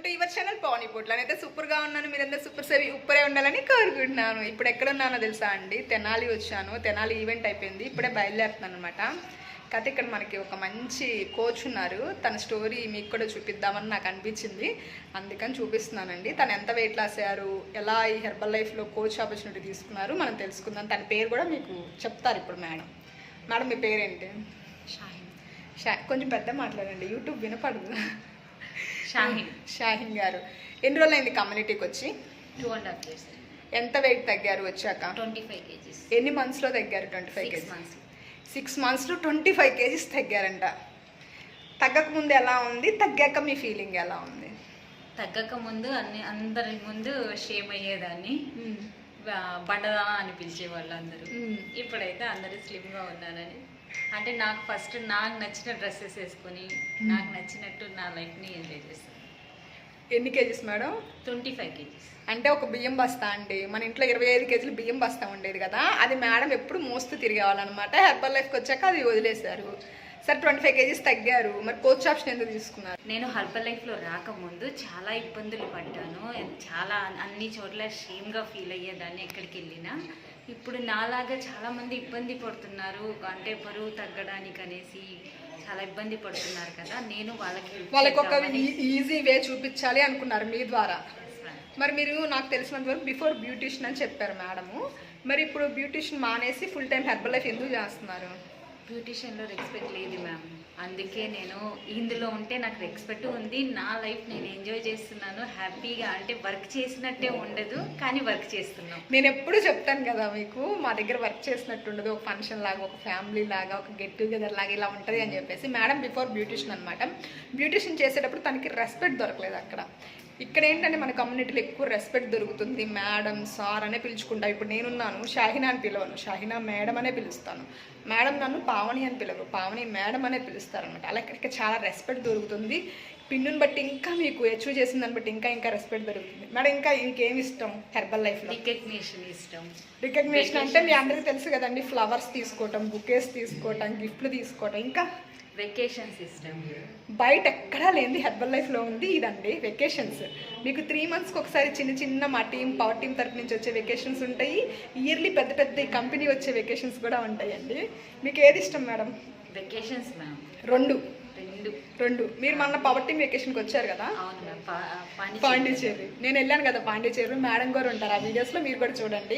To your channel పవని పొట్ల. నేనైతే సూపర్గా ఉన్నాను, మీరందరూ సూపరే ఉండాలని కోరుకుంటున్నాను. ఇప్పుడు ఎక్కడ ఉన్నానో తెలుసా అండి, తెనాలి వచ్చాను. తెనాలి ఈవెంట్ అయిపోయింది, ఇప్పుడే బయలుదేరుతున్నాను అనమాట. కాకపోతే ఇక్కడ మనకి ఒక మంచి కోచ్ ఉన్నారు, తన స్టోరీ మీకు కూడా చూపిద్దామని నాకు అనిపించింది, అందుకని చూపిస్తున్నానండి. తను ఎంత వెయిట్ లాస్ అయ్యారు, ఎలా ఈ హెర్బల్ లైఫ్లో కోచ్ ఆపర్చునిటీ తీసుకున్నారు మనం తెలుసుకుందాం. తన పేరు కూడా మీకు చెప్తారు ఇప్పుడు. మేడం మీ పేరేంటి? కొంచెం పెద్ద మాట్లాడండి, యూట్యూబ్ వినపడదు. షాహిన్ గారు ఎన్ని రోజులు అయింది కమ్యూనిటీకి వచ్చి? 2.5 years. ఎంత వెయిట్ తగ్గారు వచ్చాక? 25 kgs. ఎన్ని మంత్స్లో తగ్గారు? 25 kgs. 6 monthsలో 25 kgs తగ్గారంట. తగ్గక ముందు ఎలా ఉంది, తగ్గాక మీ ఫీలింగ్ ఎలా ఉంది? తగ్గక ముందు అందరి ముందు షేమ్ అయ్యేదాన్ని, బండదా అని పిలిచేవాళ్ళు అందరూ. ఇప్పుడైతే అందరూ స్లిమ్గా ఉన్నారని, అంటే నాకు ఫస్ట్ నాకు నచ్చిన డ్రెస్సెస్ వేసుకొని నాకు నచ్చినట్టు నా లైఫ్ని ఎంజాయ్ చేస్తాను. ఎన్ని కేజీస్ మేడం? 25 kgs. అంటే ఒక బియ్యం బస్తా అండి, మన ఇంట్లో 25 kgs బియ్యం బస్తా ఉండేది కదా, అది మేడం ఎప్పుడు మోస్తూ తిరిగేవాళ్ళనమాట. హెర్బల్ లైఫ్కి వచ్చాక అది వదిలేశారు. సరే 25 kgs తగ్గారు, మరి కోచ్ ఆప్షన్ ఎందుకు తీసుకున్నారు? నేను హెర్బల్ లైఫ్లో రాకముందు చాలా ఇబ్బందులు పడ్డాను, చాలా అన్ని చోట్ల షేమ్గా ఫీల్ అయ్యేదాన్ని ఎక్కడికి వెళ్ళినా. ఇప్పుడు నాలాగా చాలామంది ఇబ్బంది పడుతున్నారు, అంటే బరువు తగ్గడానికి అనేసి చాలా ఇబ్బంది పడుతున్నారు కదా, నేను వాళ్ళకి ఒక ఈజీ వే చూపించాలి అనుకున్నారు మీ ద్వారా. మరి మీరు నాకు తెలిసినంత వరకు బిఫోర్ బ్యూటిషియన్ అని చెప్పారు మేడము, మరి ఇప్పుడు బ్యూటిషియన్ మానేసి ఫుల్ టైం హెర్బల్ లైఫ్ ఎందుకు చేస్తున్నారు? బ్యూటిషియన్లో రెస్పెక్ట్ లేదు మ్యామ్, అందుకే నేను ఇందులో ఉంటే నాకు రెస్పెక్ట్ ఉంది, నా లైఫ్ నేను ఎంజాయ్ చేస్తున్నాను హ్యాపీగా. అంటే వర్క్ చేసినట్టే ఉండదు, కానీ వర్క్ చేస్తున్నాం. నేను ఎప్పుడు చెప్తాను కదా మీకు, మా దగ్గర వర్క్ చేసినట్టు ఉండదు, ఒక ఫంక్షన్ లాగా, ఒక ఫ్యామిలీ లాగా, ఒక గెట్ టుగెదర్ లాగా ఇలా ఉంటుంది అని చెప్పేసి. మేడం బిఫోర్ బ్యూటిషియన్ అనమాట. బ్యూటిషియన్ చేసేటప్పుడు తనకి రెస్పెక్ట్ దొరకలేదు అక్కడ. ఇక్కడ ఏంటంటే మన కమ్యూనిటీలో ఎక్కువ రెస్పెక్ట్ దొరుకుతుంది, మేడం సార్ అనే పిలుచుకుంటా. ఇప్పుడు నేనున్నాను, షాహినా అని పిలవను, షాహినా మేడం అనే పిలుస్తాను. మేడం నన్ను పావని అని పిలవరు, పావని మేడం అనే పిలుస్తారనమాట. అలా ఇక్కడ చాలా రెస్పెక్ట్ దొరుకుతుంది. పిన్నుని బట్టి ఇంకా మీకు అచీవ్ చేసిన దాన్ని బట్టి ఇంకా రెస్పెక్ట్ దొరుకుతుంది. మేడం ఇంకా ఇంకేమి ఇష్టం హెర్బల్ లైఫ్లో? రికగ్నిషన్ ఇష్టం. రికగ్నిషన్ అంటే మీ అందరికీ తెలుసు కదండి, ఫ్లవర్స్ తీసుకోవటం, బుకేస్ తీసుకోవటం, గిఫ్ట్లు తీసుకోవటం, ఇంకా వెకేషన్ సిస్టమ్. బయట ఎక్కడా లేనిది హెర్బల్ లైఫ్లో ఉంది ఇదండి, వెకేషన్స్. మీకు 3 monthsకి ఒకసారి చిన్న మా టీం, పవర్ టీం తరఫు నుంచి వచ్చే వెకేషన్స్ ఉంటాయి. ఇయర్లీ పెద్ద కంపెనీ వచ్చే వెకేషన్స్ కూడా ఉంటాయండి. మీకు ఏది ఇష్టం మేడం? Vacations ma'am. రెండు. మీరు మొన్న పవర్ టీం వెకేషన్కి వచ్చారు కదా పాండిచేరి, నేను వెళ్ళాను కదా పాండిచేరి. మేడం గారు ఉంటారు ఆ వీడియోస్లో, మీరు కూడా చూడండి.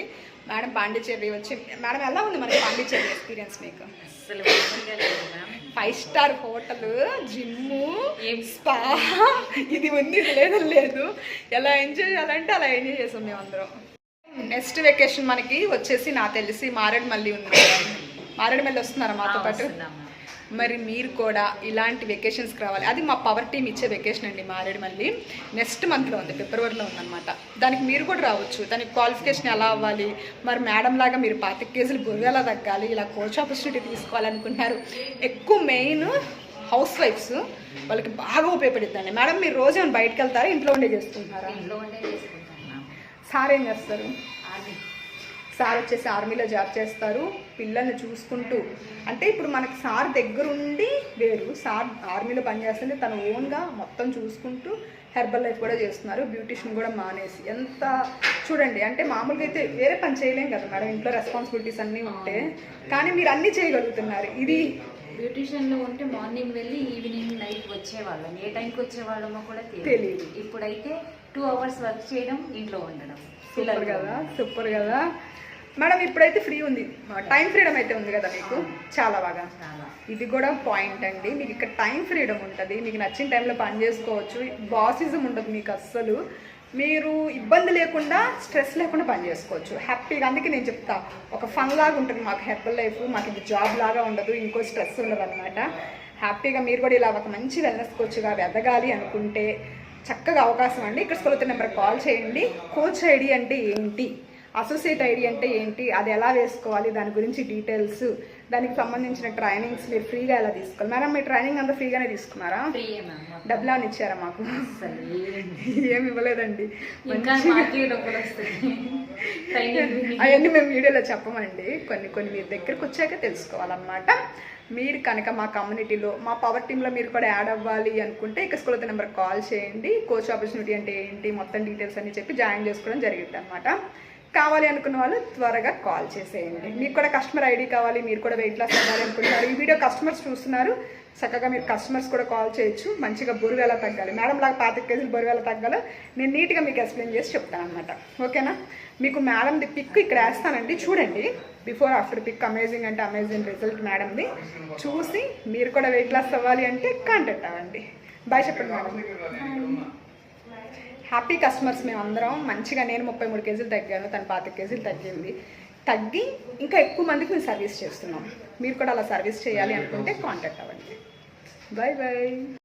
మేడం పాండిచేరి వచ్చి, మేడం ఎలా ఉంది మనకి పాండిచేరి ఎక్స్పీరియన్స్ మీకు? అసలు 5 star హోటల్, జిమ్ము, స్పా, ఇది ఉంది, ఇది లేదు. ఎలా ఎంజాయ్ చేయాలంటే అలా ఎంజాయ్ చేసాం మేమందరం. నెక్స్ట్ వెకేషన్ మనకి వచ్చేసి నాకు తెలిసి మారేడుమల్లి ఉంది. మారేడుమల్లి వస్తున్నారా మాతో పాటు? మరి మీరు కూడా ఇలాంటి వెకేషన్స్కి రావాలి. అది మా పవర్ టీం ఇచ్చే వెకేషన్ అండి, మారేడుమల్లి. నెక్స్ట్ మంత్లో ఉంది, ఫిబ్రవరిలో ఉందన్నమాట. దానికి మీరు కూడా రావచ్చు. దానికి క్వాలిఫికేషన్ ఎలా అవ్వాలి, మరి మేడం లాగా మీరు 25 kgs బరువు ఎలా తగ్గాలి, ఇలా కోచ్ ఆపర్చునిటీ తీసుకోవాలనుకుంటున్నారు. ఎక్కువ మెయిన్ హౌస్ వైఫ్స్, వాళ్ళకి బాగా ఉపయోగపడుతుందండి. మేడం మీరు రోజు ఏమైనా బయటకు వెళ్తారా, ఇంట్లో ఉండే చేసుకుంటారా? ఇంట్లో ఉండే చేసుకుంటాను. సార్ ఏం చేస్తారు? సార్ వచ్చేసి ఆర్మీలో జాబ్ చేస్తారు, పిల్లల్ని చూసుకుంటూ. అంటే ఇప్పుడు మనకి సార్ దగ్గరుండి వేరు, సార్ ఆర్మీలో పనిచేస్తుంటే తను ఓన్గా మొత్తం చూసుకుంటూ హెర్బల్ లైఫ్ కూడా చేస్తున్నారు. బ్యూటిషియన్ కూడా మానేసి, ఎంత చూడండి. అంటే మామూలుగా అయితే వేరే పని చేయలేం కదా మేడం, ఇంట్లో రెస్పాన్సిబిలిటీస్ అన్నీ ఉంటే, కానీ మీరు అన్నీ చేయగలుగుతున్నారు. ఇది బ్యూటిషియన్లో ఉంటే మార్నింగ్ వెళ్ళి ఈవినింగ్ నైట్ వచ్చేవాళ్ళం, ఏ టైంకి వచ్చేవాళ్ళమో కూడా తెలియదు. ఇప్పుడైతే 2 hours వర్క్ చేయడం, ఇంట్లో ఉండడం. సూపర్ కదా మేడం. ఇప్పుడైతే ఫ్రీ ఉంది, టైం ఫ్రీడమ్ అయితే ఉంది కదా మీకు, చాలా బాగా. ఇది కూడా పాయింట్ అండి, మీకు ఇక్కడ టైం ఫ్రీడమ్ ఉంటుంది, మీకు నచ్చిన టైంలో పని చేసుకోవచ్చు, బాసిజం ఉండదు మీకు అస్సలు. మీరు ఇబ్బంది లేకుండా, స్ట్రెస్ లేకుండా పని చేసుకోవచ్చు హ్యాపీగా. అందుకే నేను చెప్తా, ఒక ఫన్ లాగా ఉంటుంది మాకు హెర్బల్ లైఫ్, మాకు ఇది జాబ్ లాగా ఉండదు, ఇంకో స్ట్రెస్ ఉండదు అనమాట. హ్యాపీగా మీరు కూడా ఇలా ఒక మంచి వెల్నెస్ కోచ్గా ఎదగాలి అనుకుంటే చక్కగా అవకాశం అండి. ఇక్కడ స్కూల్ నెంబర్ కాల్ చేయండి. కోచ్ ఐడి అంటే ఏంటి అసోసియేట్ ఐడి అంటే ఏంటి, అది ఎలా వేసుకోవాలి, దాని గురించి డీటెయిల్స్, దానికి సంబంధించిన ట్రైనింగ్స్ మీరు ఫ్రీగా ఎలా తీసుకోవాలి. మేడం మీ ట్రైనింగ్ అంతా ఫ్రీగానే తీసుకున్నారా? డబ్బులు అని ఇచ్చారా? మాకు ఏమి ఇవ్వలేదండి. అవన్నీ మేము వీడియోలో చెప్పమండి, కొన్ని మీరు దగ్గరకు వచ్చాక తెలుసుకోవాలన్నమాట. మీరు కనుక మా కమ్యూనిటీలో మా పవర్ టీంలో మీరు కూడా యాడ్ అవ్వాలి అనుకుంటే ఇక school of the number call చేయండి. కోచ్ ఆపర్చునిటీ అంటే ఏంటి మొత్తం డీటెయిల్స్ అన్ని చెప్పి జాయిన్ చేసుకోవడం జరిగింది అనమాట. కావాలి అనుకున్న వాళ్ళు త్వరగా కాల్ చేసేయండి. మీకు కూడా కస్టమర్ ఐడి కావాలి, మీరు కూడా వెయిట్ లాస్ అవ్వాలి అనుకుంటున్నారు, ఈ వీడియో కస్టమర్స్ చూస్తున్నారు, చక్కగా మీరు కస్టమర్స్ కూడా కాల్ చేయొచ్చు. మంచిగా బరువు ఎలా తగ్గాలి, మేడం లాగా 25 కేజీలు బరువు ఎలా తగ్గాలో నేను నీట్గా మీకు ఎక్స్ప్లెయిన్ చేసి చెప్తాను అనమాట. ఓకేనా? మీకు మేడంది పిక్ ఇక్కడ వేస్తానండి, చూడండి. బిఫోర్ ఆఫ్టర్ పిక్ అమేజింగ్ అంటే అమేజింగ్ రిజల్ట్ మేడంది. చూసి మీరు కూడా వెయిట్ లాస్ అవ్వాలి అంటే కాంటాక్ట్ అవ్వండి. బాయ్ చెప్పండి మేడం. హ్యాపీ కస్టమర్స్ మేమందరం. మంచిగా నేను 33 కేజీలు తగ్గాను, తను 25 కేజీలు తగ్గి ఇంకా ఎక్కువ మందికి మేము సర్వీస్ చేస్తున్నాం. మీరు కూడా అలా సర్వీస్ చేయాలి అనుకుంటే కాంటాక్ట్ అవ్వండి. Bye bye.